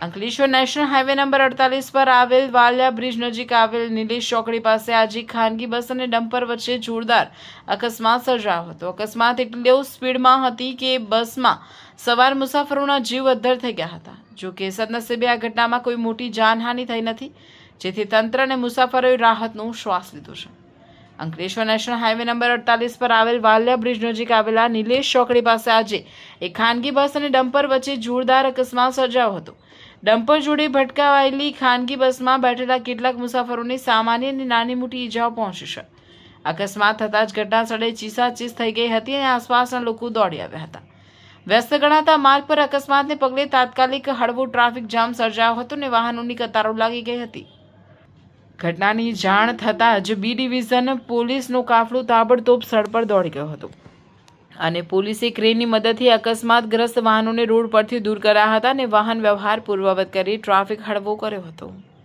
Ankleshwar national highway number 48 પર આવેલ Valia bridge નજીક આવેલ નિલેશ ચોકડી પાસે આજે ખાનગી બસ અને ડમ્પર વચ્ચે જોરદાર અકસ્માત સર્જાયો હતો। અકસ્માત એટલો સ્પીડમાં હતી કે બસમાં સવાર મુસાફરોના જીવ અદ્ધર થઈ ગયા હતા। જો કે સદનસીબે આ ઘટનામાં કોઈ મોટી જાનહાનિ થઈ નથી, જેથી તંત્ર અને મુસાફરોએ રાહતનો શ્વાસ લીધો છે। અંકલેશ્વર નેશનલ હાઈવે નંબર 48 પર આવેલ વાલિયા બ્રિજ નજીક આવેલા નિલેશ ચોકડી પાસે આજે એક ખાનગી બસ અને ડમ્પર વચ્ચે જોરદાર અકસ્માત સર્જાયો હતો। ડમ્પર જોડે ભટકાવાયેલી ખાનગી બસમાં બેઠેલા કેટલાક મુસાફરોને સામાન્ય અને નાની મોટી ઈજાઓ પહોંચી છે। અકસ્માત થતાં જ ઘટના સ્થળે ચીસાચીસ થઈ ગઈ હતી અને આસપાસના લોકો દોડી આવ્યા હતા। વ્યસ્ત ગણાતા માર્ગ પર અકસ્માતને પગલે તાત્કાલિક હળવો ટ્રાફિક જામ સર્જાયો હતો અને વાહનોની કતારો લાગી ગઈ હતી। ઘટનાની જાણ થતાં જ બી ડિવિઝન પોલીસનો કાફલો તાબડતોબ સ્થળ પર દોડી ગયો હતો અને પોલીસે ક્રેનની મદદથી અકસ્માતગ્રસ્ત વાહનોને રોડ પરથી દૂર કર્યા હતા અને વાહન વ્યવહાર પૂર્વવત કરી ટ્રાફિક હળવો કર્યો હતો।